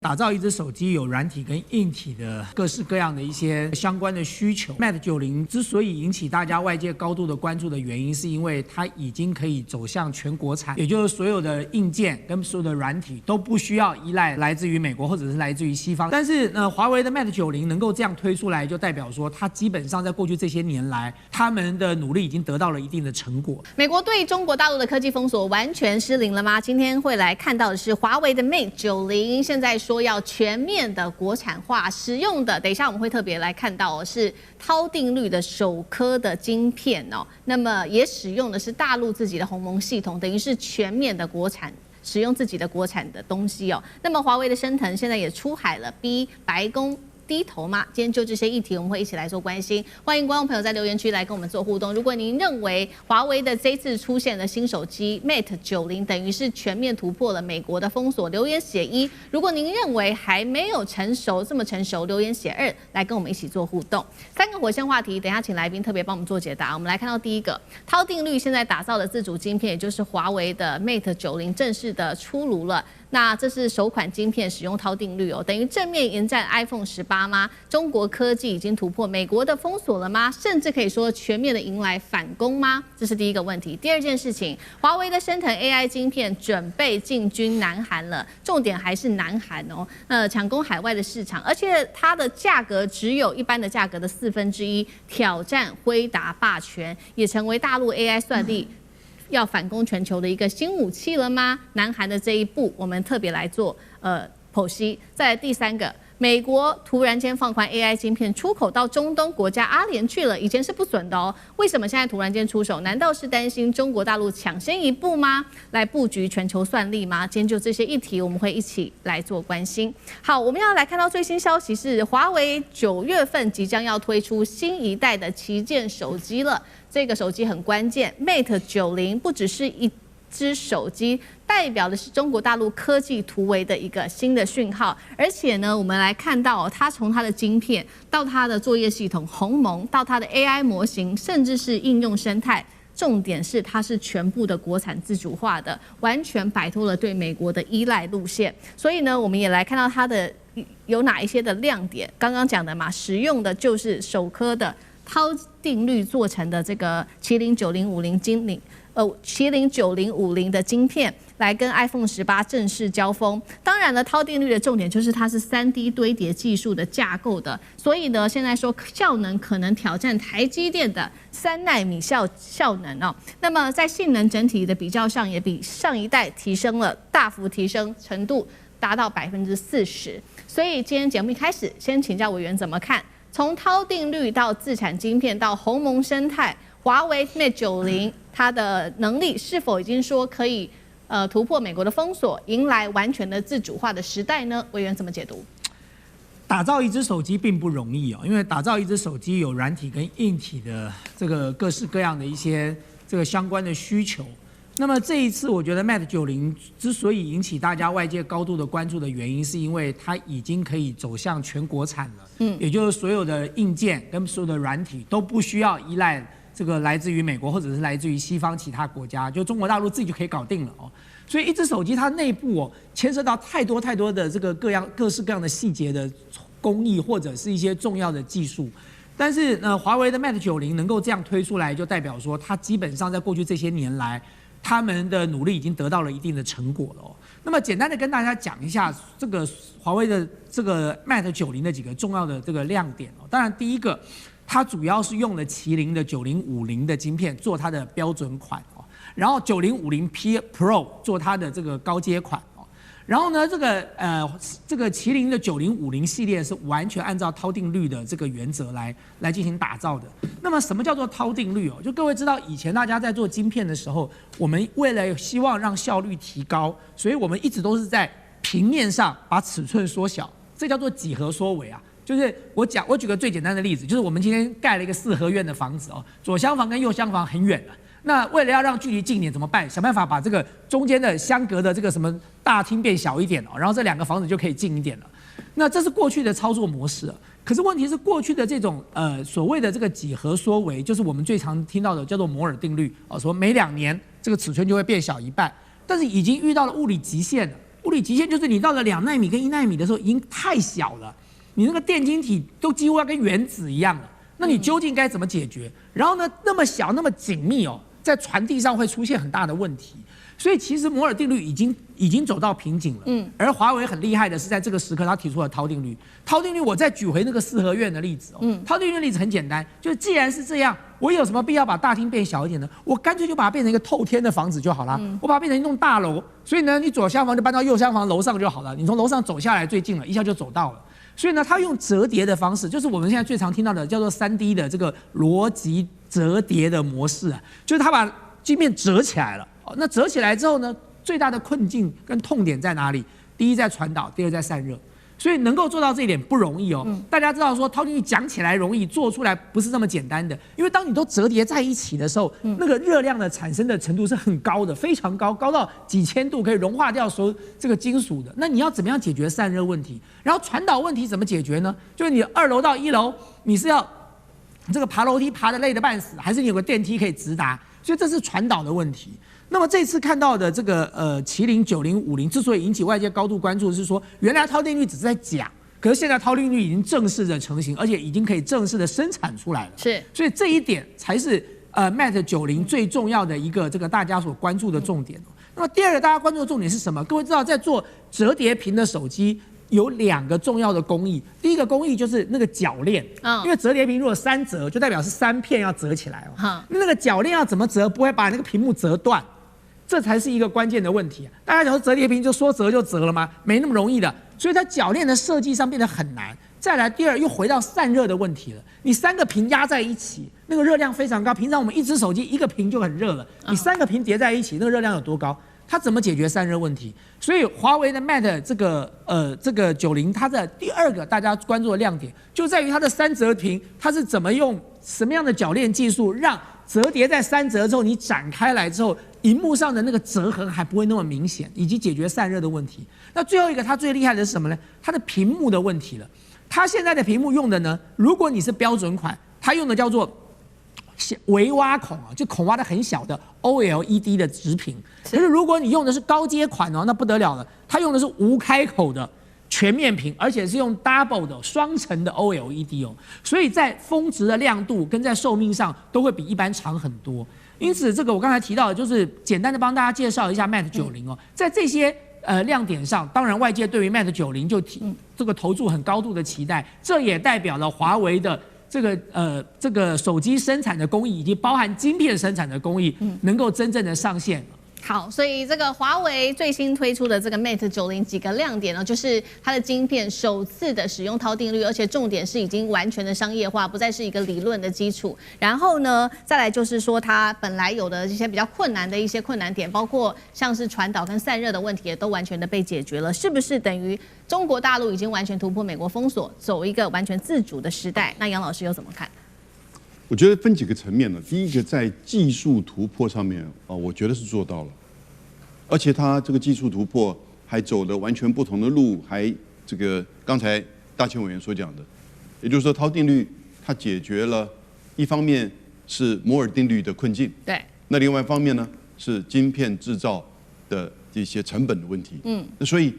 打造一只手机有软体跟硬体的各式各样的一些相关的需求。Mate 90之所以引起大家外界高度的关注的原因，是因为它已经可以走向全国产，也就是所有的硬件跟所有的软体都不需要依赖来自于美国或者是来自于西方。但是呢，华为的 Mate 90能够这样推出来，就代表说它基本上在过去这些年来，他们的努力已经得到了一定的成果。美国对中国大陆的科技封锁完全失灵了吗？今天会来看到的是华为的 Mate 90，现在说要全面的国产化，使用的，等一下我们会特别来看到是韬定律的首颗的晶片哦，那么也使用的是大陆自己的鸿蒙系统，等于是全面的国产。使用自己的国产的东西哦，那么华为的升腾现在也出海了，逼白宫低头吗？今天就这些议题，我们会一起来做关心。欢迎观众朋友在留言区来跟我们做互动。如果您认为华为的这次出现的新手机 Mate 90等于是全面突破了美国的封锁，留言写1；如果您认为还没有成熟，这么成熟，留言写2，来跟我们一起做互动。3个火线话题，等一下请来宾特别帮我们做解答。我们来看到第一个，韬定律现在打造的自主晶片，也就是华为的 Mate 90正式的出炉了。那这是首款晶片使用韬定律哦，等于正面迎战 iPhone 18吗？中国科技已经突破美国的封锁了吗？甚至可以说全面的迎来反攻吗？这是第一个问题。第二件事情，华为的升腾 AI 晶片准备进军南韩了，重点还是南韩哦，抢攻海外的市场，而且它的价格只有一般的价格的1/4，挑战辉达霸权，也成为大陆 AI 算力要反攻全球的一个新武器了吗？南韩的这一步，我们特别来做剖析。再来第3个，美国突然间放宽 AI 晶片出口到中东国家阿联去了，以前是不准的哦。为什么现在突然间出手？难道是担心中国大陆抢先一步吗？来布局全球算力吗？今天就这些议题，我们会一起来做关心。好，我们要来看到最新消息是，华为9月份即将要推出新一代的旗舰手机了。这个手机很关键 ，Mate 90不只是一只手机，代表的是中国大陆科技突围的一个新的讯号。而且呢，我们来看到它从它的晶片到它的作业系统鸿蒙，到它的 AI 模型，甚至是应用生态。重点是它是全部的国产自主化的，完全摆脱了对美国的依赖路线。所以呢，我们也来看到它的有哪一些的亮点。刚刚讲的嘛，使用的就是首颗的韬定律做成的这个麒麟9050的晶片，来跟 iPhone 18正式交锋。当然了，韬定律的重点就是它是3D 堆叠技术的架构的，所以呢，现在说效能可能挑战台积电的3奈米效能哦。那么在性能整体的比较上，也比上一代大幅提升程度达到40%。所以今天节目一开始，先请教委员怎么看？从韬定律到自产晶片到鸿蒙生态，华为 Mate 90它的能力是否已经说可以突破美国的封锁，迎来完全的自主化的时代呢？委员怎么解读？打造一只手机并不容易哦，因为打造一只手机有软体跟硬体的这个各式各样的一些这个相关的需求。那么这一次，我觉得 Mate 90之所以引起大家外界高度的关注的原因，是因为它已经可以走向全国产了。也就是所有的硬件跟所有的软体都不需要依赖这个来自于美国或者是来自于西方其他国家，就中国大陆自己就可以搞定了哦。所以一只手机它内部哦牵涉到太多的这个各式各样的细节的工艺或者是一些重要的技术。但是呢，华为的 Mate 90能够这样推出来，就代表说它基本上在过去这些年来，他们的努力已经得到了一定的成果了哦。那么简单的跟大家讲一下这个华为的这个 Mate 90的几个重要的这个亮点哦。当然第一个，它主要是用了麒麟的9050的晶片做它的标准款哦，然后9050P Pro 做它的这个高阶款。然后呢，这个麒麟的9050系列是完全按照韬定律的这个原则来进行打造的。那么什么叫做韬定律哦？就各位知道，以前大家在做晶片的时候，我们为了希望让效率提高，所以我们一直都是在平面上把尺寸缩小，这叫做几何缩微啊。就是我举个最简单的例子，就是我们今天盖了一个4合院的房子哦，左厢房跟右厢房很远了。那为了要让距离近一点怎么办？想办法把这个中间的相隔的这个什么大厅变小一点哦，然后这2个房子就可以近一点了。那这是过去的操作模式。可是问题是，过去的这种所谓的这个几何缩微，就是我们最常听到的叫做摩尔定律哦，说每2年这个尺寸就会变小一半。但是已经遇到了物理极限了。物理极限就是你到了2奈米跟1奈米的时候已经太小了，你那个电晶体都几乎要跟原子一样了。那你究竟该怎么解决？然后呢，那么小那么紧密哦，在传递上会出现很大的问题。所以其实摩尔定律已经走到瓶颈了。而华为很厉害的是，在这个时刻他提出了涛定律。涛定律，我再举回那个四合院的例子哦。涛定律的例子很简单，就是既然是这样，我有什么必要把大厅变小一点呢？我干脆就把它变成一个透天的房子就好了。我把它变成一栋大楼，所以呢，你左厢房就搬到右厢房楼上就好了。你从楼上走下来最近了，一下就走到了。所以呢，他用折叠的方式，就是我们现在最常听到的叫做3D 的这个逻辑折叠的模式啊，就是他把晶片折起来了。那折起来之后呢，最大的困境跟痛点在哪里？第一在传导，第二在散热。所以能够做到这一点不容易哦。大家知道说涛定律讲起来容易，做出来不是这么简单的。因为当你都折叠在一起的时候，那个热量的产生的程度是很高的，非常高，高到几千度可以融化掉所有这个金属的。那你要怎么样解决散热问题？然后传导问题怎么解决呢？就是你2楼到1楼，你是要这个爬楼梯爬得累得半死，还是你有个电梯可以直达？所以这是传导的问题。那么这次看到的这个麒麟9050之所以引起外界高度关注，是说原来涛定律只是在讲，可是现在涛定律已经正式的成型，而且已经可以正式的生产出来了。是，所以这一点才是Mate 90最重要的一个这个大家所关注的重点。那么第二个大家关注的重点是什么？各位知道，在做折叠屏的手机有2个重要的工艺。第一个工艺就是那个铰链，因为折叠屏如果3折，就代表是3片要折起来哦。那个铰链要怎么折，不会把那个屏幕折断？这才是一个关键的问题。大家想说折叠屏就说折就折了吗？没那么容易的。所以它铰链的设计上变得很难。再来，第二又回到散热的问题了。你3个屏压在一起，那个热量非常高。平常我们1只手机1个屏就很热了，你3个屏叠在一起，那个热量有多高？它怎么解决散热问题？所以华为的 Mate 这个90，它的第2个大家关注的亮点就在于它的3折屏，它是怎么用什么样的铰链技术，让折叠在3折之后，你展开来之后，荧幕上的那个折痕还不会那么明显，以及解决散热的问题。那最后一个，它最厉害的是什么呢？它的屏幕的问题了。它现在的屏幕用的呢，如果你是标准款，它用的叫做微挖孔啊，就孔挖的很小的 OLED 的直屏。可是如果你用的是高阶款哦，那不得了了，它用的是无开口的全面屏，而且是用 double 的双层的 OLED 哦，所以在峰值的亮度跟在寿命上都会比一般长很多。因此，这个我刚才提到的，就是简单的帮大家介绍一下 Mate 90哦，在这些亮点上，当然外界对于 Mate 90就这个投注很高度的期待，这也代表了华为的这个手机生产的工艺以及包含晶片生产的工艺能够真正的上线。好，所以这个华为最新推出的这个 Mate 90几个亮点呢，就是它的晶片首次的使用涛定律，而且重点是已经完全的商业化，不再是一个理论的基础。然后呢，再来就是说它本来有的一些比较困难的一些困难点，包括像是传导跟散热的问题，也都完全的被解决了。是不是等于中国大陆已经完全突破美国封锁，走一个完全自主的时代？那杨老师又怎么看？我觉得分几个层面呢。第一个，在技术突破上面啊，我觉得是做到了，而且它这个技术突破还走了完全不同的路，还这个刚才大千委员所讲的，也就是说，涛定律它解决了一方面是摩尔定律的困境，对，那另外一方面呢是晶片制造的一些成本的问题，那所以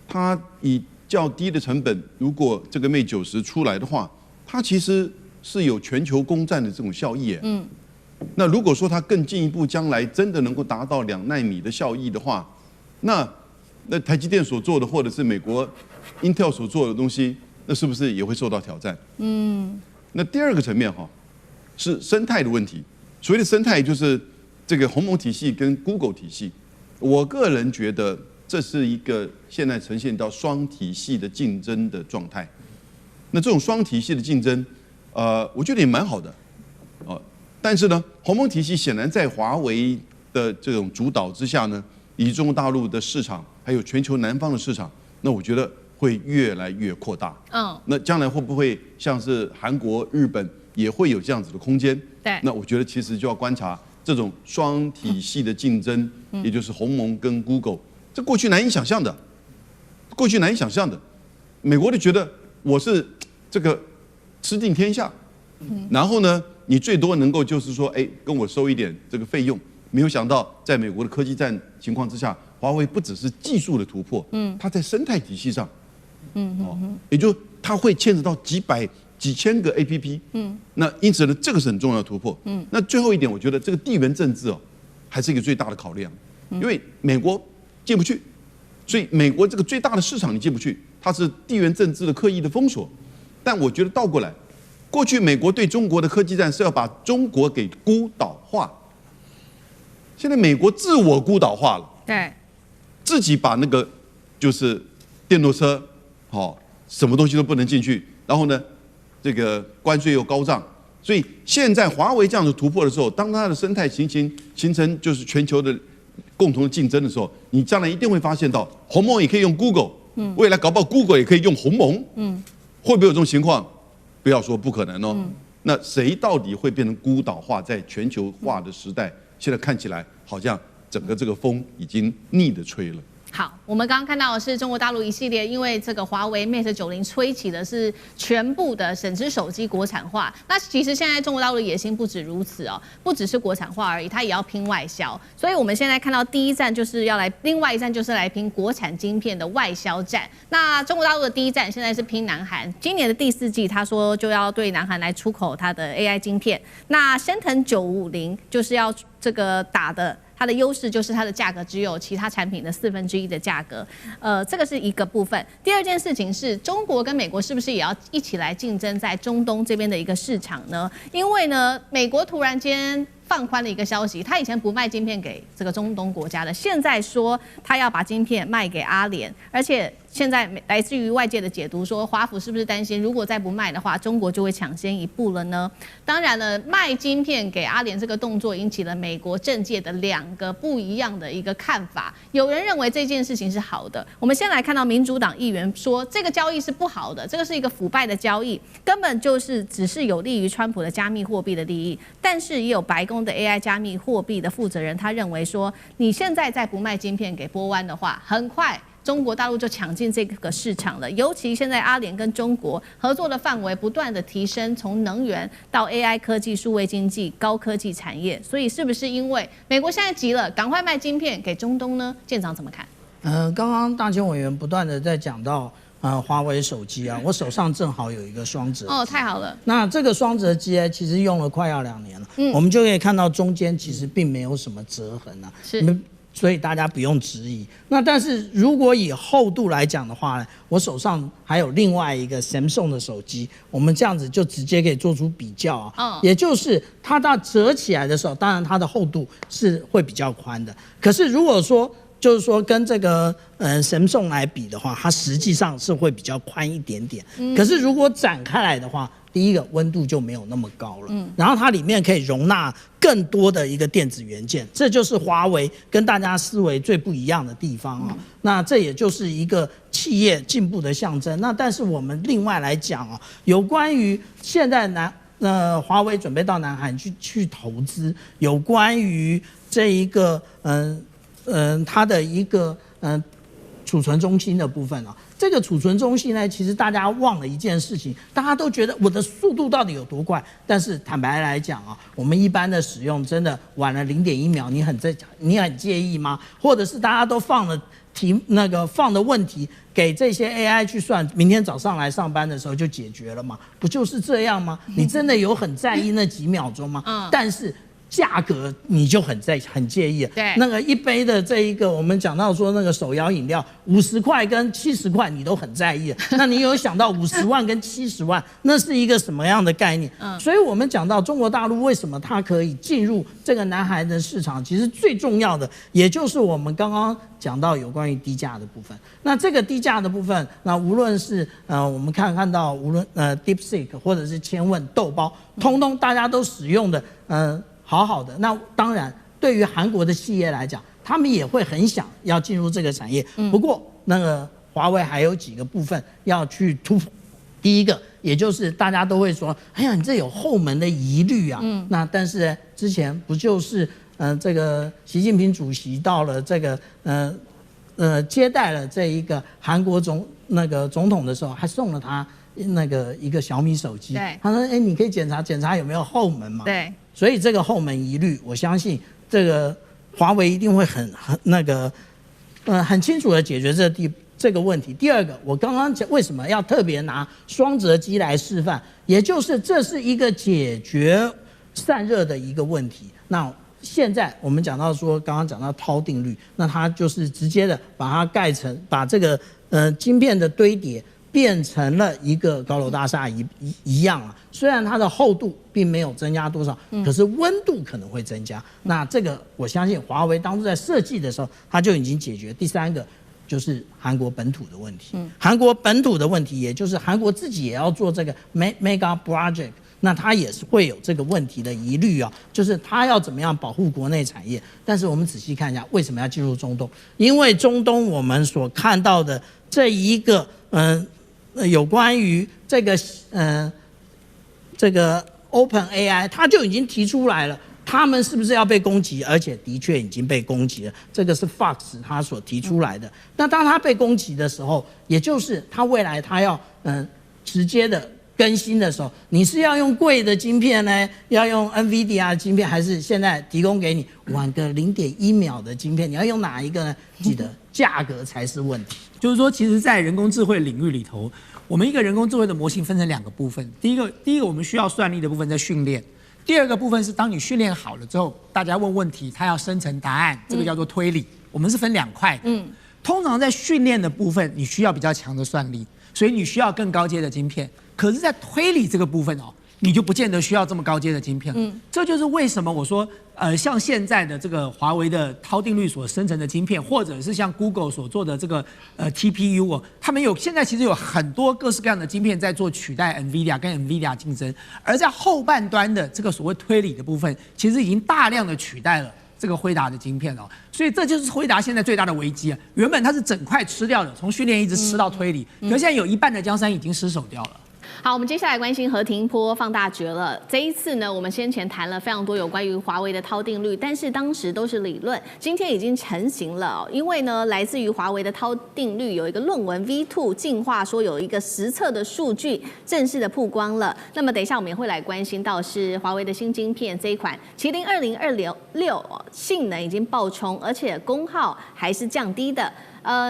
它以较低的成本，如果这个 Mate 90出来的话，它其实是有全球攻占的这种效益，那如果说它更进一步，将来真的能够达到2奈米的效益的话，那台积电所做的，或者是美国 Intel 所做的东西，那是不是也会受到挑战？那第2个层面是生态的问题。所谓的生态，就是这个鸿蒙体系跟 Google 体系。我个人觉得这是一个现在呈现到双体系的竞争的状态。那这种双体系的竞争，我觉得也蛮好的，但是呢，鸿蒙体系显然在华为的这种主导之下呢，以及中国大陆的市场，还有全球南方的市场，那我觉得会越来越扩大。那将来会不会像是韩国、日本也会有这样子的空间？对，那我觉得其实就要观察这种双体系的竞争，也就是鸿蒙跟 Google， 这过去难以想象的，美国就觉得我是这个吃尽天下，然后呢，你最多能够就是说，跟我收一点这个费用。没有想到，在美国的科技战情况之下，华为不只是技术的突破，它在生态体系上，也就它会牵扯到几千个 APP，那因此呢，这个是很重要的突破，那最后一点，我觉得这个地缘政治还是一个最大的考量，因为美国进不去，所以美国这个最大的市场你进不去，它是地缘政治的刻意的封锁，但我觉得倒过来，过去美国对中国的科技战是要把中国给孤岛化，现在美国自我孤岛化了，对，自己把那个就是电动车，什么东西都不能进去，然后呢，这个关税又高涨，所以现在华为这样的突破的时候，当它的生态形成就是全球的共同的竞争的时候，你将来一定会发现到鸿蒙也可以用 Google，未来搞不好 Google 也可以用鸿蒙，会不会有这种情况？不要说不可能哦。那谁到底会变成孤岛化？在全球化的时代，现在看起来好像整个这个风已经逆的吹了。好，我们刚刚看到的是中国大陆一系列，因为这个华为 Mate 90吹起的是全部的整只手机国产化。那其实现在中国大陆的野心不止如此哦，不只是国产化而已，它也要拼外销。所以我们现在看到第一站就是要来，另外一站就是来拼国产晶片的外销战。那中国大陆的第一站现在是拼南韩，今年的第4季，他说就要对南韩来出口它的 AI 晶片。那升腾950就是要这个打的。它的优势就是它的价格只有其他产品的1/4的价格，这个是一个部分。第二件事情是中国跟美国是不是也要一起来竞争在中东这边的一个市场呢？因为呢，美国突然间放宽了一个消息，他以前不卖晶片给这个中东国家的，现在说他要把晶片卖给阿联，而且现在来自于外界的解读说，华府是不是担心，如果再不卖的话，中国就会抢先一步了呢？当然了，卖晶片给阿联这个动作引起了美国政界的2个不一样的一个看法。有人认为这件事情是好的，我们先来看到民主党议员说，这个交易是不好的，这个是一个腐败的交易，根本就是只是有利于川普的加密货币的利益。但是也有白宫的 AI 加密货币的负责人，他认为说，你现在再不卖晶片给波湾的话，很快中国大陆就抢进这个市场了。尤其现在阿联跟中国合作的范围不断的提升，从能源到 AI 科技、数位经济、高科技产业，所以是不是因为美国现在急了，赶快卖晶片给中东呢？舰长怎么看？刚刚大千委员不断的在讲到华为手机啊，我手上正好有一个双折哦，太好了。那这个双折机其实用了快要2年了，我们就可以看到中间其实并没有什么折痕啊。是。所以大家不用质疑。那但是如果以厚度来讲的话呢，我手上还有另外一个 Samsung 的手机，我们这样子就直接可以做出比较啊。也就是它到折起来的时候，当然它的厚度是会比较宽的。可是如果说就是说跟这个Samsung 来比的话，它实际上是会比较宽一点点。可是如果展开来的话，第一个温度就没有那么高了，然后它里面可以容纳更多的一个电子元件，这就是华为跟大家思维最不一样的地方啊。那这也就是一个企业进步的象征。那但是我们另外来讲啊，有关于现在华为准备到南韩去投资，有关于这一个它的一个储存中心的部分啊。这个储存中心呢，其实大家忘了一件事情，大家都觉得我的速度到底有多快？但是坦白来讲啊，我们一般的使用真的晚了0.1秒，你很介意吗？或者是大家都放了放的问题给这些 AI 去算，明天早上来上班的时候就解决了吗？不就是这样吗？你真的有很在意那几秒钟吗？但是价格你就很介意了。对，那个一杯的这一个，我们讲到说那个手摇饮料50块跟70块你都很在意了，那你有想到50万跟70万，那是一个什么样的概念？所以我们讲到中国大陆为什么它可以进入这个南韩的市场，其实最重要的也就是我们刚刚讲到有关于低价的部分。那这个低价的部分，那无论是我们看到无论DeepSeek 或者是千问豆包，通通大家都使用的好好的。那当然对于韩国的企业来讲，他们也会很想要进入这个产业。不过那个华为还有几个部分要去突破。第一个，也就是大家都会说，哎呀，你这有后门的疑虑啊。那但是之前不就是这个习近平主席到了这个接待了这一个韩国总统的时候，还送了他一个小米手机。他说，你可以检查有没有后门嘛。对。所以这个后门疑虑，我相信这个华为一定会很很清楚的解决这个问题。第二个，我刚刚讲为什么要特别拿双折机来示范，也就是这是一个解决散热的一个问题。那现在我们讲到说，刚刚讲到涛定律，那它就是直接的把它把这个晶片的堆叠变成了一个高楼大厦一样了。虽然它的厚度并没有增加多少，可是温度可能会增加。那这个我相信华为当初在设计的时候，它就已经解决。第三个就是韩国本土的问题。韩国本土的问题，也就是韩国自己也要做这个 mega project。那它也是会有这个问题的疑虑啊，就是它要怎么样保护国内产业。但是我们仔细看一下，为什么要进入中东？因为中东我们所看到的这一个有关于这个 OpenAI， 它就已经提出来了，他们是不是要被攻击？而且的确已经被攻击了，这个是 Fox 他所提出来的。那当他被攻击的时候，也就是他未来他要直接的更新的时候，你是要用贵的晶片呢，要用 NVIDIA 的晶片，还是现在提供给你晚个0.1秒的晶片？你要用哪一个呢？记得价格才是问题。就是说，其实，在人工智慧领域里头，我们一个人工智慧的模型分成2个部分。第一个我们需要算力的部分在训练，第二个部分是当你训练好了之后，大家问问题，它要生成答案，这个叫做推理。我们是分2块的。通常在训练的部分，你需要比较强的算力，所以你需要更高阶的晶片。可是，在推理这个部分哦，你就不见得需要这么高阶的晶片。这就是为什么我说，像现在的这个华为的涛定律所生成的晶片，或者是像 Google 所做的这个TPU 哦，他们现在其实有很多各式各样的晶片在做取代 NVIDIA 跟 NVIDIA 竞争，而在后半端的这个所谓推理的部分，其实已经大量的取代了这个辉达的晶片了。所以这就是辉达现在最大的危机啊！原本它是整块吃掉的，从训练一直吃到推理，可是现在有一半的江山已经失守掉了。好，我们接下来关心和停坡放大决了。这一次呢，我们先前谈了非常多有关于华为的涛定律，但是当时都是理论，今天已经成型了。因为呢，来自于华为的涛定律有一个论文 V2 进化，说有一个实测的数据正式的曝光了。那么等一下我们也会来关心到是华为的新晶片这一款麒麟2026性能已经爆冲，而且功耗还是降低的。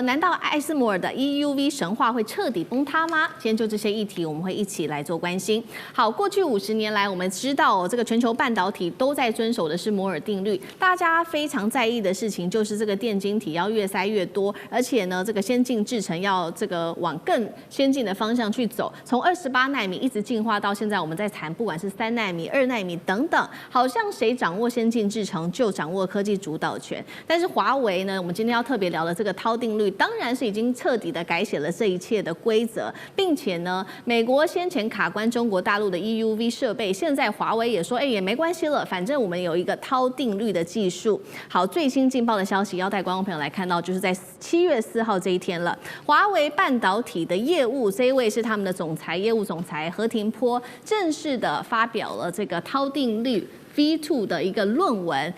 难道艾斯摩尔的 EUV 神话会彻底崩塌吗？今天就这些议题，我们会一起来做关心。好，过去50年来，我们知道这个全球半导体都在遵守的是摩尔定律，大家非常在意的事情就是这个电晶体要越塞越多，而且呢，这个先进制程要这个往更先进的方向去走，从28奈米一直进化到现在，我们在谈不管是3奈米、2奈米等等，好像谁掌握先进制程就掌握科技主导权。但是华为呢，我们今天要特别聊的这个涛定律，当然是已经彻底的改写了这一切的规则，并且呢，美国先前卡关中国大陆的 EUV 设备，现在华为也说，也没关系了，反正我们有一个涛定律的技术。好，最新劲爆的消息要带观众朋友来看到，就是在7月4号这一天了，华为半导体的业务这一位是他们的业务总裁何庭波，正式的发表了这个涛定律 V2 的一个论文。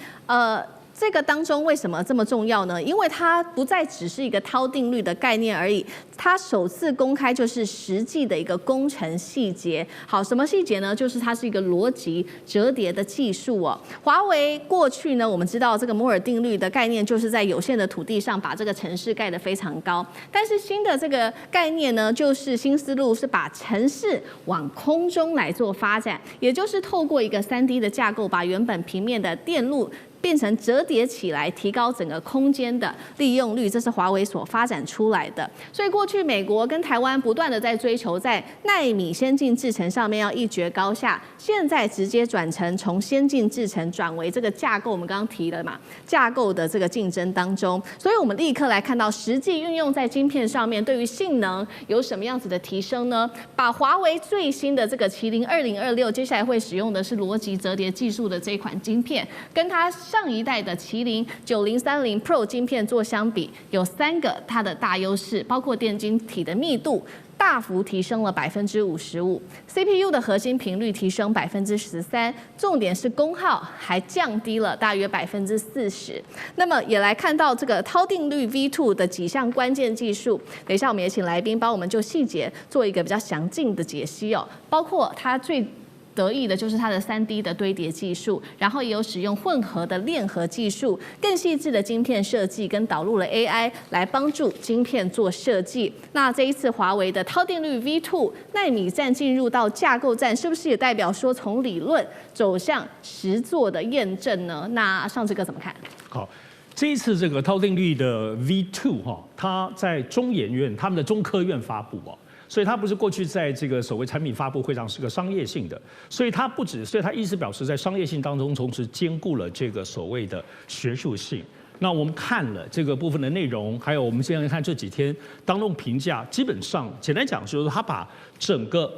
这个当中为什么这么重要呢？因为它不再只是一个涛定律的概念而已，它首次公开就是实际的一个工程细节。好，什么细节呢？就是它是一个逻辑折叠的技术哦。华为过去呢，我们知道这个摩尔定律的概念就是在有限的土地上把这个城市盖得非常高，但是新的这个概念呢，就是新思路是把城市往空中来做发展，也就是透过一个3D 的架构，把原本平面的电路变成折叠起来，提高整个空间的利用率，这是华为所发展出来的。所以过去美国跟台湾不断的在追求在奈米先进制程上面要一决高下，现在直接转成从先进制程转为这个架构，我们刚刚提了嘛，架构的这个竞争当中。所以我们立刻来看到实际运用在晶片上面，对于性能有什么样子的提升呢？把华为最新的这个麒麟2026，接下来会使用的是逻辑折叠技术的这一款晶片，跟它上一代的麒麟9030 Pro 晶片做相比，有3个它的大优势，包括电晶体的密度大幅提升了55%，CPU 的核心频率提升13%，重点是功耗还降低了大约40%。那么也来看到这个涛定律 V2 的几项关键技术，等一下我们也请来宾帮我们就细节做一个比较详尽的解析哦，包括它最得意的就是它的3D 的堆叠技术，然后也有使用混合的链合技术，更细致的晶片设计跟导入了 AI 来帮助晶片做设计。那这一次华为的超电率 V2 奈米战进入到架构战，是不是也代表说从理论走向实作的验证呢？那上志哥怎么看？好。这一次这个超定律的 V2 哈，它在中研院他们的中科院发布哦，所以它不是过去在这个所谓产品发布会上是个商业性的，所以它不止，所以它意思表示在商业性当中同时兼顾了这个所谓的学术性。那我们看了这个部分的内容，还有我们现在看这几天当中评价，基本上简单讲就是它把整个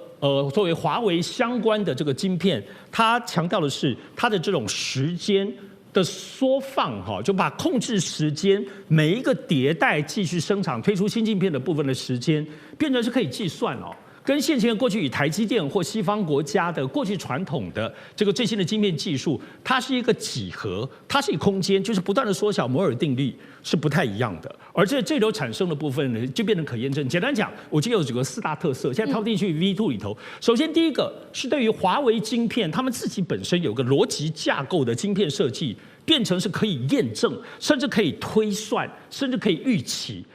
作为华为相关的这个晶片，它强调的是它的这种时间的缩放哈，就把控制时间每一个迭代继续生产推出新晶片的部分的时间，变成是可以计算哦。跟现前过去以台积电或西方国家的过去传统的这个最新的晶片技术，它是一个几何，它是一个空间，就是不断的缩小，摩尔定律是不太一样的。而这里头产生的部分呢，就变得可验证。简单讲，我记得有几个4大特色，现在套进去 V2 里头。首先第一个是对于华为晶片，他们自己本身有个逻辑架构的晶片设计，变成是可以验证，甚至可以推算，甚至可以预期。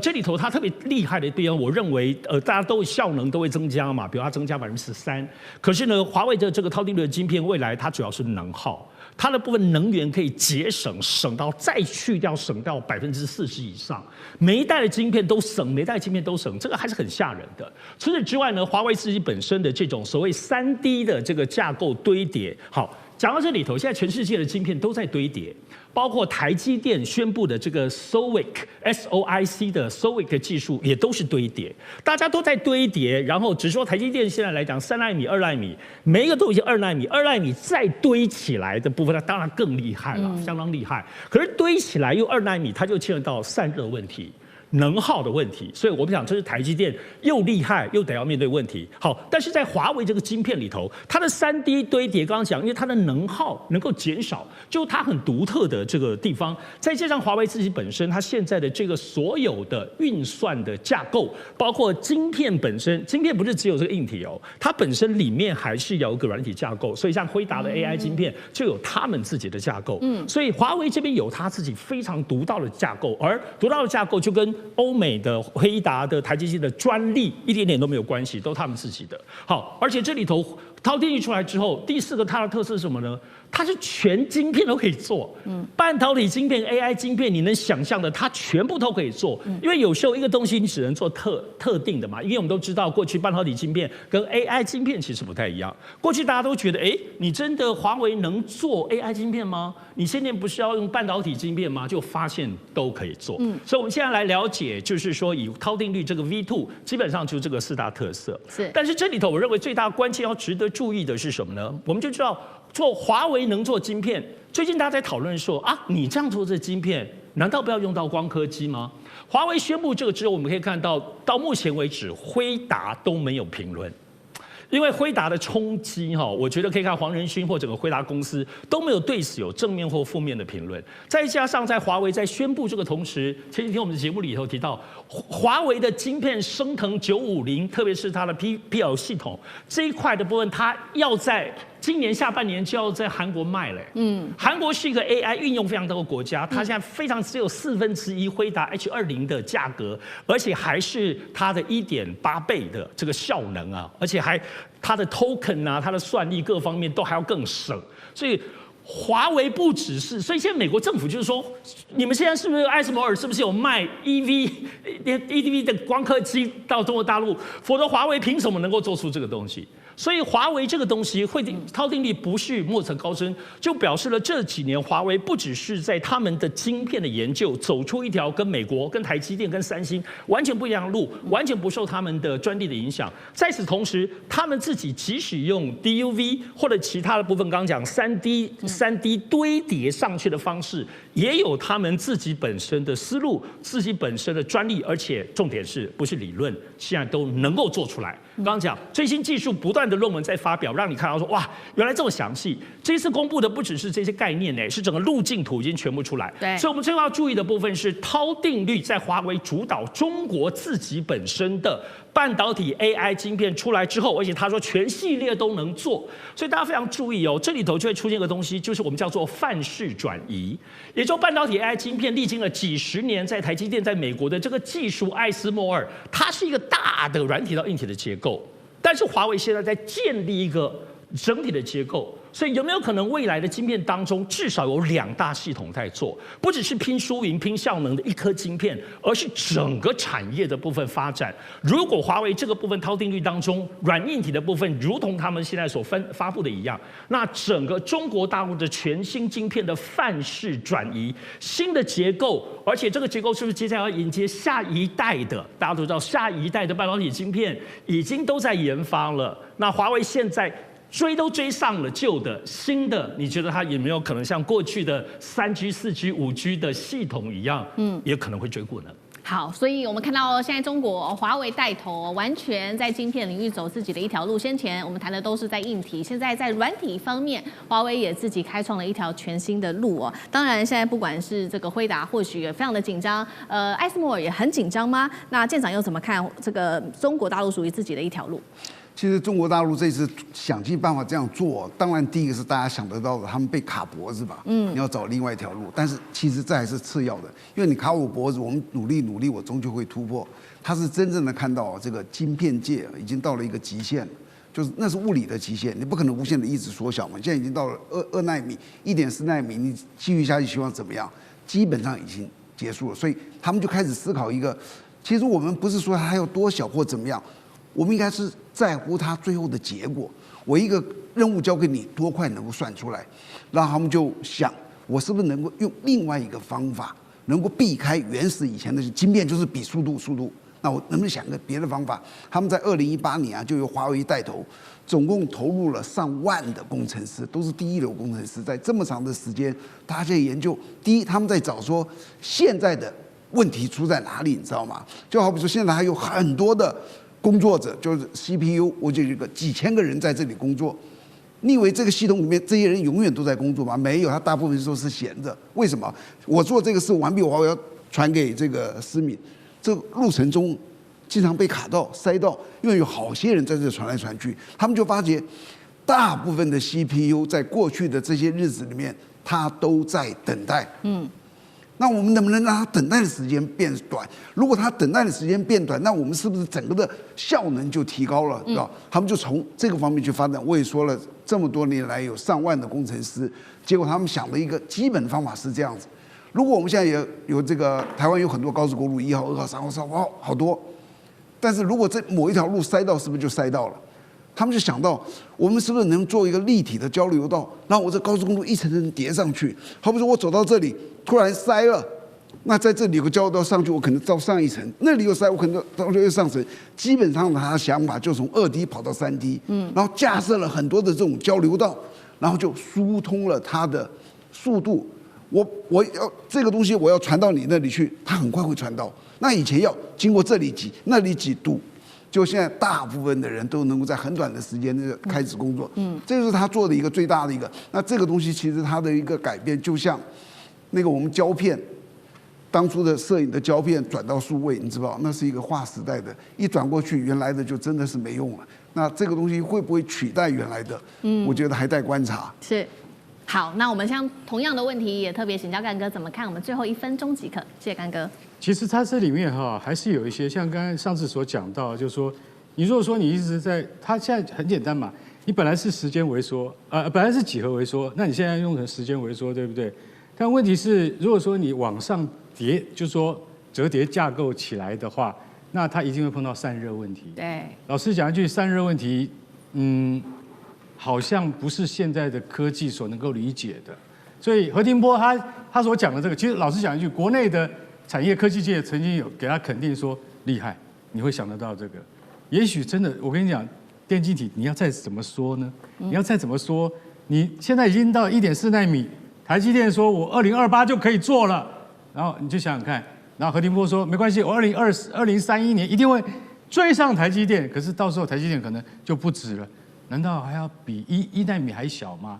这里头它特别厉害的地方，我认为大家都效能都会增加嘛，比如它增加13%。可是呢，华为的这个超定律的晶片，未来它主要是能耗，它的部分能源可以节省，省到再去掉，省到40%以上。每一代的晶片都省，每一代晶片都省，这个还是很吓人的。除此之外呢，华为自己本身的这种所谓3D 的这个架构堆叠，好。讲到这里头，现在全世界的晶片都在堆叠，包括台积电宣布的这个 SOIC 的 SOIC 技术也都是堆叠，大家都在堆叠。然后只说台积电现在来讲，3奈米、2奈米，每一个都已经2奈米，2奈米再堆起来的部分，它当然更厉害了，相当厉害。可是堆起来又2奈米，它就牵扯到散热问题。能耗的问题，所以我们讲这是台积电又厉害又得要面对问题。好，但是在华为这个晶片里头，它的3D 堆叠，刚刚讲，因为它的能耗能够减少，就它很独特的这个地方。再加上华为自己本身，它现在的这个所有的运算的架构，包括晶片本身，晶片不是只有这个硬体哦，它本身里面还是有一个软体架构。所以像辉达的 AI 晶片就有他们自己的架构。所以华为这边有它自己非常独到的架构，而独到的架构就跟欧美的辉达的台积电的专利一点点都没有关系，都他们自己的。好，而且这里头超定律出来之后，第4个它的特色是什么呢？它是全晶片都可以做，半导体晶片、AI 晶片，你能想象的，它全部都可以做。因为有时候一个东西你只能做特定的嘛，因为我们都知道，过去半导体晶片跟 AI 晶片其实不太一样。过去大家都觉得，你真的华为能做 AI 晶片吗？你现在不是要用半导体晶片吗？就发现都可以做。所以我们现在来了解，就是说以超定律这个 V2，基本上就是这个4大特色。但是这里头我认为最大关键要值得注意的是什么呢？我们就知道。做华为能做晶片，最近大家在讨论说你这样做这晶片，难道不要用到光刻机吗？华为宣布这个之后，我们可以看到，到目前为止，辉达都没有评论。因为辉达的冲击我觉得可以看黄仁勋或整个辉达公司都没有对此有正面或负面的评论。再加上在华为在宣布这个同时，前几天我们的节目里头提到，华为的晶片升腾950，特别是它的 PL 系统这一块的部分，它要在今年下半年就要在韩国卖了。韩国是一个 AI 运用非常多的国家，它现在非常只有1/4辉达 H20的价格，而且还是它的1.8倍的这个效能啊，而且还它的 token 啊，它的算力各方面都还要更省，所以。华为不只是，所以现在美国政府就是说，你们现在是不是艾斯摩尔是不是有卖 EDV 的光刻机到中国大陆？否则华为凭什么能够做出这个东西？所以华为这个东西超定律不是莫测高深，就表示了这几年华为不只是在他们的晶片的研究走出一条跟美国、跟台积电、跟三星完全不一样的路，完全不受他们的专利的影响。在此同时，他们自己即使用 DUV 或者其他的部分，刚刚讲3D 堆叠上去的方式，也有他们自己本身的思路、自己本身的专利，而且重点是不是理论，现在都能够做出来。刚刚讲最新技术不断的论文在发表，让你看到说哇，原来这么详细。这次公布的不只是这些概念呢，是整个路径图已经全部出来。对，所以我们最后要注意的部分是涛定律在华为主导中国自己本身的半导体 AI 晶片出来之后，而且他说全系列都能做，所以大家非常注意哦，这里头就会出现一个东西，就是我们叫做范式转移，也就是半导体 AI 晶片历经了几十年，在台积电在美国的这个技术艾斯摩尔，它是一个大的软体到硬体的结构，但是华为现在在建立一个整体的结构。所以有没有可能未来的晶片当中至少有2大系统在做，不只是拼输赢、拼效能的一颗晶片，而是整个产业的部分发展？如果华为这个部分涛定律当中软硬体的部分，如同他们现在所发布的一样，那整个中国大陆的全新晶片的范式转移、新的结构，而且这个结构是不是接下来要迎接下一代的？大家都知道，下一代的半导体晶片已经都在研发了。那华为现在都追上了旧的、新的，你觉得它有没有可能像过去的3G、4G、5G 的系统一样，也可能会追过呢？好，所以我们看到现在中国华为带头，完全在晶片领域走自己的一条路。先前我们谈的都是在硬体，现在在软体方面，华为也自己开创了一条全新的路哦。当然，现在不管是这个辉达，或许也非常的紧张，艾斯摩尔也很紧张吗？那舰长又怎么看这个中国大陆属于自己的一条路？其实中国大陆这次想尽办法这样做，当然第一个是大家想得到的，他们被卡脖子吧，你要找另外一条路。但是其实这还是次要的，因为你卡我脖子，我们努力，我终究会突破。他是真正的看到这个晶片界已经到了一个极限了，就是那是物理的极限，你不可能无限的一直缩小嘛。现在已经到了2奈米、1.4奈米，你继续下去希望怎么样？基本上已经结束了，所以他们就开始思考一个，其实我们不是说它有多小或怎么样。我们应该是在乎它最后的结果。我一个任务交给你，多快能够算出来？然后他们就想，我是不是能够用另外一个方法，能够避开原始以前的晶片就是比速度。那我能不能想个别的方法？他们在2018年就由华为带头，总共投入了上万的工程师，都是第一流工程师，在这么长的时间，大家在研究。第一，他们在找说现在的问题出在哪里，你知道吗？就好比说，现在还有很多的工作者，就是 CPU， 我就有个几千个人在这里工作。你以为这个系统里面这些人永远都在工作吗？没有，他大部分时候是闲着。为什么？我做这个事完毕，我要传给这个思敏，这个路程中经常被卡到、塞到，因为有好些人在这传来传去。他们就发觉，大部分的 CPU 在过去的这些日子里面，它都在等待。那我们能不能让它等待的时间变短？如果它等待的时间变短，那我们是不是整个的效能就提高了？他们就从这个方面去发展。我也说了，这么多年来有上万的工程师，结果他们想的一个基本方法是这样子：如果我们现在也有这个台湾有很多高速公路，1号、2号、3号、4号，好多，但是如果这某一条路塞到，是不是就塞到了？他们就想到，我们是不是能做一个立体的交流道，让我这高速公路一层层叠上去？好比说我走到这里，突然塞了，那在这里有个交流道上去，我可能到上一层；那里有塞，我可能到又上层。基本上他的想法就从2D 跑到3D，然后架设了很多的这种交流道，然后就疏通了它的速度。我要这个东西，我要传到你那里去，它很快会传到。那以前要经过这里挤，那里挤堵。就现在，大部分的人都能够在很短的时间内开始工作，这就是他做的一个最大的一个。那这个东西其实它的一个改变，就像那个我们胶片，当初的摄影的胶片转到数位，你知道，那是一个划时代的，一转过去，原来的就真的是没用了。那这个东西会不会取代原来的？我觉得还待观察。是。好，那我们像同样的问题，也特别请教干哥怎么看？我们最后1分钟即可，谢谢干哥。其实它这里面还是有一些像刚才上次所讲到，就是说，你如果说你一直在，它现在很简单嘛，你本来是时间微缩，本来是几何微缩，那你现在用成时间微缩，对不对？但问题是，如果说你往上叠，就是说折叠架构起来的话，那它一定会碰到散热问题。对，老实讲一句，散热问题，好像不是现在的科技所能够理解的。所以何庭波他所讲的这个，其实老实讲一句，国内的产业科技界曾经有给他肯定说厉害，你会想得到这个。也许真的，我跟你讲，电晶体你要再怎么说呢？你要再怎么说，你现在已经到1.4奈米，台积电说我2028就可以做了，然后你就想想看，然后何庭波说没关系，我2031年一定会追上台积电，可是到时候台积电可能就不止了，难道还要比1奈米还小吗？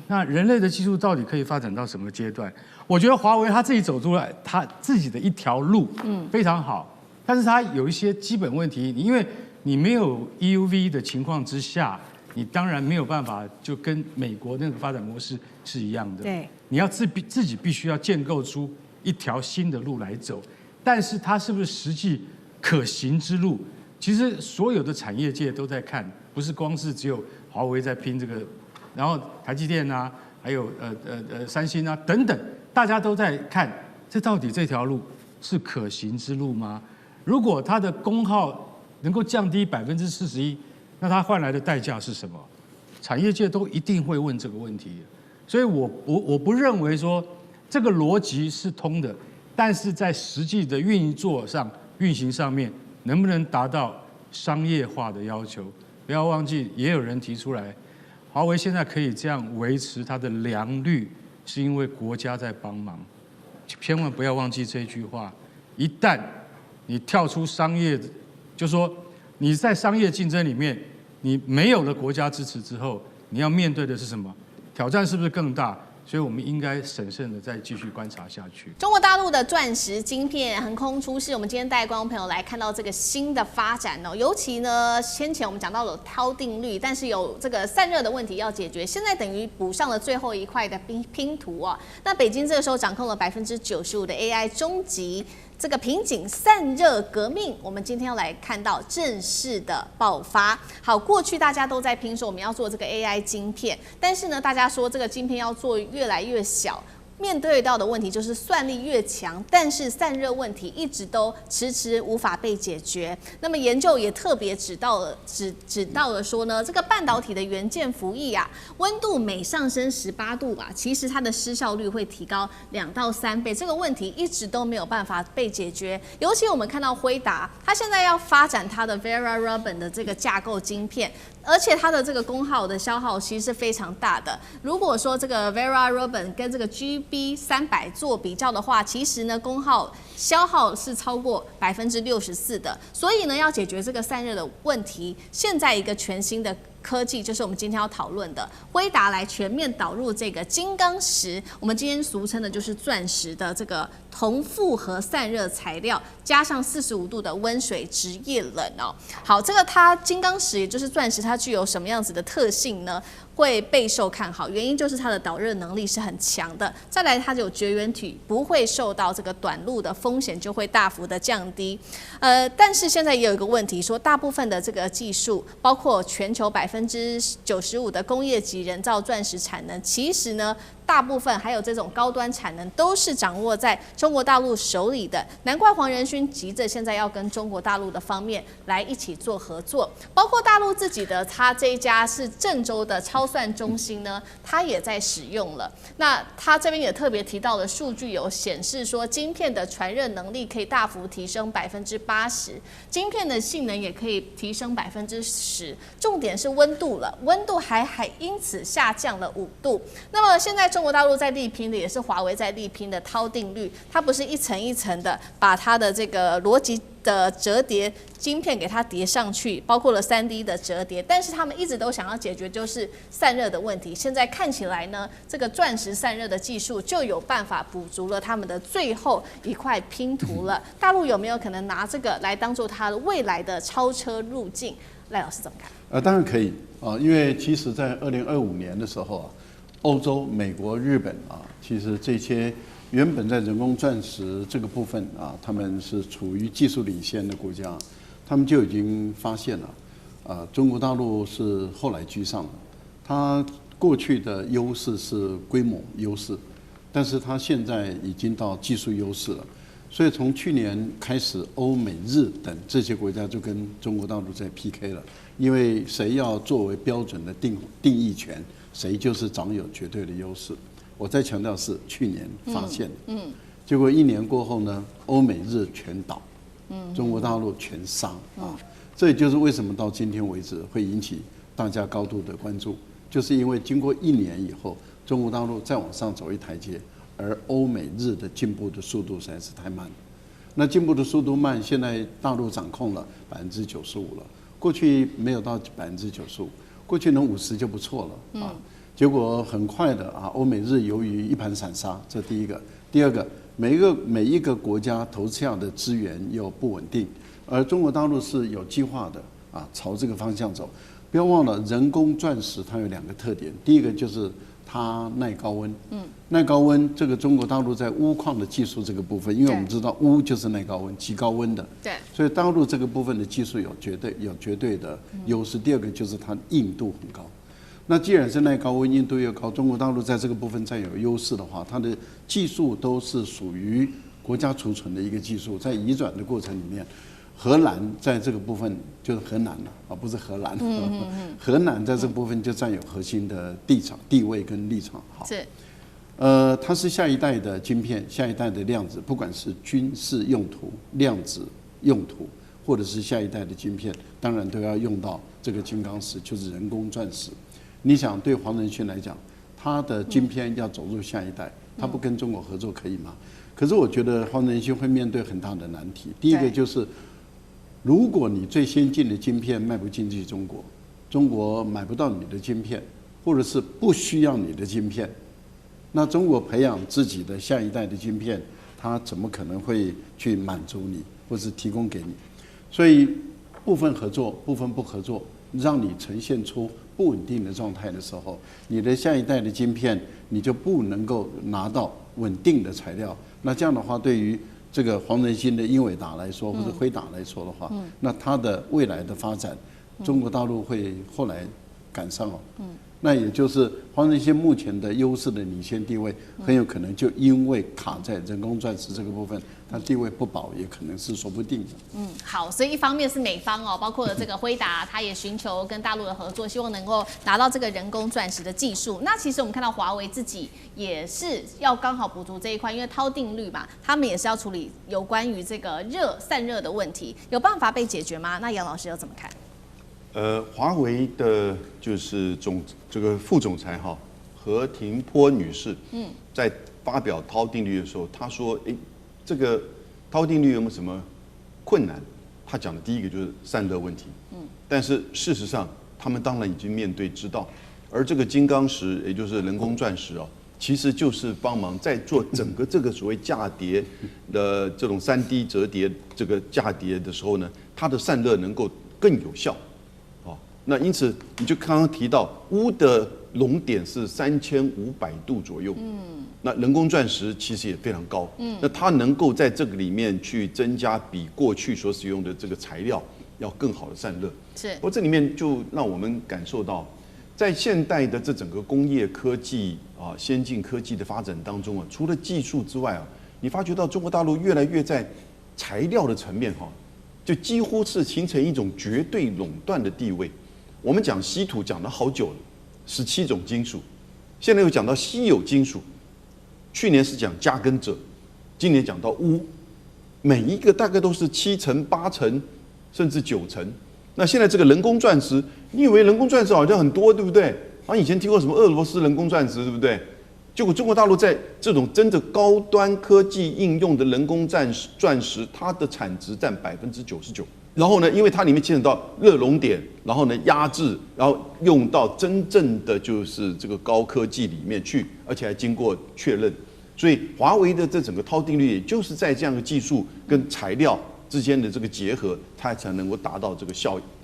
那人类的技术到底可以发展到什么阶段？我觉得华为他自己走出来他自己的一条路，非常好，但是他有一些基本问题，因为你没有 EUV 的情况之下，你当然没有办法就跟美国那个发展模式是一样的。对，你要自己必须要建构出一条新的路来走，但是它是不是实际可行之路？其实所有的产业界都在看，不是光是只有华为在拼这个，然后台积电啊，还有三星啊等等，大家都在看，这到底这条路是可行之路吗？如果它的功耗能够降低41%，那它换来的代价是什么？产业界都一定会问这个问题，所以我不认为说这个逻辑是通的，但是在实际的运行上面，能不能达到商业化的要求？不要忘记，也有人提出来，华为现在可以这样维持它的良率，是因为国家在帮忙。千万不要忘记这句话，一旦你跳出商业，就说你在商业竞争里面，你没有了国家支持之后，你要面对的是什么？挑战是不是更大？所以我们应该审慎的再继续观察下去。中国大陆的钻石晶片横空出世，我们今天带观众朋友来看到这个新的发展哦。尤其呢，先前我们讲到了涛定律，但是有这个散热的问题要解决，现在等于补上了最后一块的拼图啊。那北京这个时候掌控了95%的 AI 终极这个瓶颈散热革命，我们今天要来看到正式的爆发。好，过去大家都在拼说我们要做这个 AI 晶片，但是呢，大家说这个晶片要做越来越小。面对到的问题就是算力越强，但是散热问题一直都迟迟无法被解决。那么研究也特别指到了说呢，这个半导体的元件服役啊，温度每上升18度啊，其实它的失效率会提高2到3倍。这个问题一直都没有办法被解决。尤其我们看到辉达，它现在要发展它的 Vera Rubin 的这个架构晶片。而且它的这个功耗的消耗其实是非常大的。如果说这个 Vera Rubin 跟这个 GB300做比较的话，其实呢功耗消耗是超过64%的。所以呢，要解决这个散热的问题，现在一个全新的科技就是我们今天要讨论的，辉达来全面导入这个金刚石，我们今天俗称的就是钻石的这个铜复合散热材料，加上45度的温水直液冷哦。好，这个它金刚石也就是钻石，它具有什么样子的特性呢？会备受看好，原因就是它的导热能力是很强的。再来，它有绝缘体，不会受到这个短路的风险，就会大幅的降低。但是现在也有一个问题，说大部分的这个技术，包括全球95%的工业级人造钻石产能，其实呢，大部分还有这种高端产能，都是掌握在中国大陆手里的。难怪黄仁勋急着现在要跟中国大陆的方面来一起做合作，包括大陆自己的，他这一家是郑州的超算中心呢，他也在使用了。那他这边也特别提到了数据有显示说，晶片的传热能力可以大幅提升80%，晶片的性能也可以提升10%。重点是温度了，温度还因此下降了5度。那么现在中国大陆在力拼的也是华为在力拼的涛定律，它不是一层一层的把它的这个逻辑的折叠晶片给它叠上去，包括了3D 的折叠，但是他们一直都想要解决就是散热的问题。现在看起来呢，这个钻石散热的技术就有办法补足了他们的最后一块拼图了。大陆有没有可能拿这个来当做它未来的超车路径？赖老师怎么看？当然可以啊，因为其实在2025年的时候啊，欧洲、美国、日本啊，其实这些原本在人工钻石这个部分啊，他们是处于技术领先的国家，他们就已经发现了，中国大陆是后来居上的。它过去的优势是规模优势，但是它现在已经到技术优势了。所以从去年开始，欧美日等这些国家就跟中国大陆在 PK 了，因为谁要作为标准的定义权，谁就是掌有绝对的优势。我再强调是去年发现的，结果1年过后呢，欧美日全倒，中国大陆全杀啊！这也就是为什么到今天为止会引起大家高度的关注，就是因为经过1年以后，中国大陆再往上走一台阶，而欧美日的进步的速度实在是太慢了。那进步的速度慢，现在大陆掌控了95%了，过去没有到95%，过去能50%就不错了啊。结果很快的啊，欧美日由于一盘散沙，这第一个。第二个，每一个国家投下的资源又不稳定，而中国大陆是有计划的啊，朝这个方向走。不要忘了，人工钻石它有2个特点，第一个就是它耐高温，耐高温这个中国大陆在钨矿的技术这个部分，因为我们知道钨就是耐高温、极高温的，对，所以大陆这个部分的技术有绝对的优势。第二个就是它硬度很高。那既然是耐高温、硬度又高，中国大陆在这个部分占有优势的话，它的技术都是属于国家储存的一个技术，在移转的过程里面。荷兰在这个部分就是河南了啊，不是荷兰。河南在这部分就占有核心的地位跟立场。好，是。它是下一代的晶片，下一代的量子，不管是军事用途、量子用途，或者是下一代的晶片，当然都要用到这个金刚石，就是人工钻石。你想，对黄仁勋来讲，他的晶片要走入下一代，他不跟中国合作可以吗？可是我觉得黄仁勋会面对很大的难题。第一个就是。如果你最先进的晶片卖不进去中国，中国买不到你的晶片，或者是不需要你的晶片，那中国培养自己的下一代的晶片，它怎么可能会去满足你，或是提供给你？所以部分合作，部分不合作，让你呈现出不稳定的状态的时候，你的下一代的晶片你就不能够拿到稳定的材料。那这样的话，对于这个黄仁勋的英伟达来说，或者辉达来说的话，那它的未来的发展，中国大陆会后来赶上哦。那也就是黄仁勋目前的优势的领先地位，很有可能就因为卡在人工钻石这个部分，它地位不保，也可能是说不定的。好，所以一方面是美方哦，包括了这个辉达，它也寻求跟大陆的合作，希望能够拿到这个人工钻石的技术。那其实我们看到华为自己也是要刚好补足这一块，因为涛定律嘛，他们也是要处理有关于这个散热的问题，有办法被解决吗？那杨老师又怎么看？华为的就是这个副总裁哈何庭波女士，在发表涛定律的时候，她说，这个涛定律有没有什么困难？她讲的第一个就是散热问题，但是事实上，他们当然已经面对知道，而这个金刚石，也就是人工钻石哦，其实就是帮忙在做整个这个所谓价叠的这种3D 折叠这个价叠的时候呢，它的散热能够更有效。那因此，你就刚刚提到钨的熔点是3500度左右，那人工钻石其实也非常高，那它能够在这个里面去增加比过去所使用的这个材料要更好的散热。是，不过这里面就让我们感受到，在现代的这整个工业科技啊、先进科技的发展当中啊，除了技术之外啊，你发觉到中国大陆越来越在材料的层面哈，就几乎是形成一种绝对垄断的地位。我们讲稀土讲了好久了，17种金属，现在又讲到稀有金属，去年是讲加根者，今年讲到钨，每一个大概都是7成、8成，甚至9成。那现在这个人工钻石，你以为人工钻石好像很多，对不对？好像以前听过什么俄罗斯人工钻石，对不对？结果中国大陆在这种真的高端科技应用的人工钻石，它的产值占99%。然后呢，因为它里面牵扯到热熔点，然后呢压制，然后用到真正的就是这个高科技里面去，而且还经过确认。所以华为的这整个涛定律，也就是在这样的技术跟材料之间的这个结合，它才能够达到这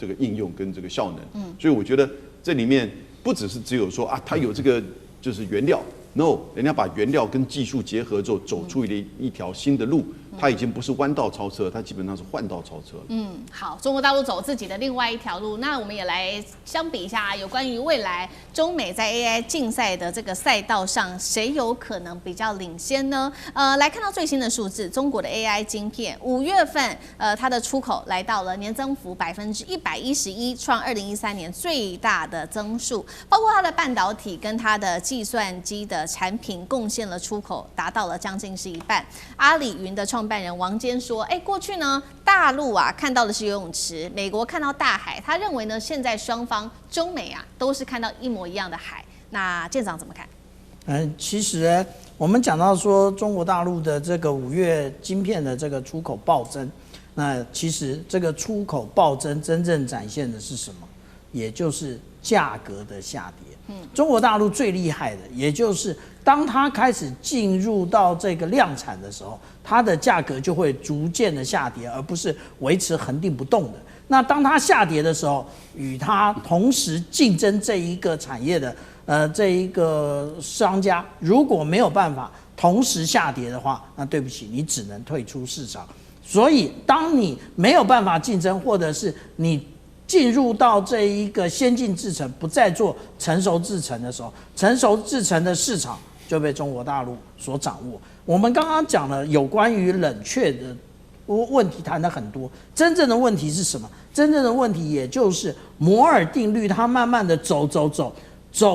个应用跟这个效能。所以我觉得这里面不只有说啊，它有这个就是原料 ，no， 人家把原料跟技术结合之后，走出一条新的路。它已经不是弯道超车，它基本上是换道超车了。好，中国大陆走自己的另外一条路，那我们也来相比一下，有关于未来中美在 AI 竞赛的这个赛道上，谁有可能比较领先呢？来看到最新的数字，中国的 AI 晶片5月份，它的出口来到了年增幅111%，创2013年最大的增速，包括它的半导体跟它的计算机的产品贡献了出口达到了将近是一半。阿里云的创办人王坚说：“过去呢，大陆啊看到的是游泳池，美国看到大海。他认为呢，现在双方中美啊都是看到一模一样的海。那舰长怎么看？”其实我们讲到说中国大陆的这个5月晶片的这个出口暴增，那其实这个出口暴增真正展现的是什么？也就是价格的下跌。中国大陆最厉害的，也就是当它开始进入到这个量产的时候，它的价格就会逐渐的下跌，而不是维持恒定不动的。那当它下跌的时候，与它同时竞争这一个产业的这一个商家，如果没有办法同时下跌的话，那对不起，你只能退出市场。所以，当你没有办法竞争，或者是你进入到这一个先进制程，不再做成熟制程的时候，成熟制程的市场就被中国大陆所掌握。我们刚刚讲了有关于冷却的问题谈了很多，真正的问题是什么？真正的问题也就是摩尔定律，它慢慢的走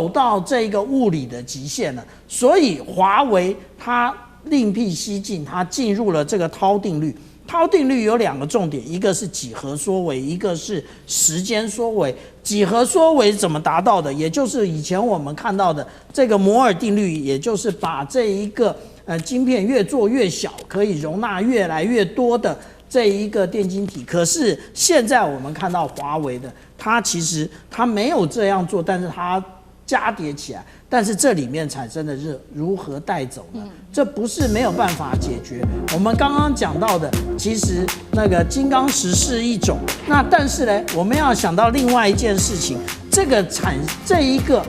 到这个物理的极限了。所以华为它另辟蹊径，它进入了这个涛定律。涛定律有2个重点，一个是几何缩微，一个是时间缩微。几何缩微怎么达到的？也就是以前我们看到的这个摩尔定律，也就是把这一个晶片越做越小，可以容纳越来越多的这一个电晶体。可是现在我们看到华为的，它其实它没有这样做，但是它加叠起来，但是这里面产生的热如何带走呢？这不是没有办法解决。我们刚刚讲到的，其实那个金刚石是一种，那但是呢，我们要想到另外一件事情，这一个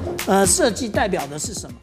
设计代表的是什么？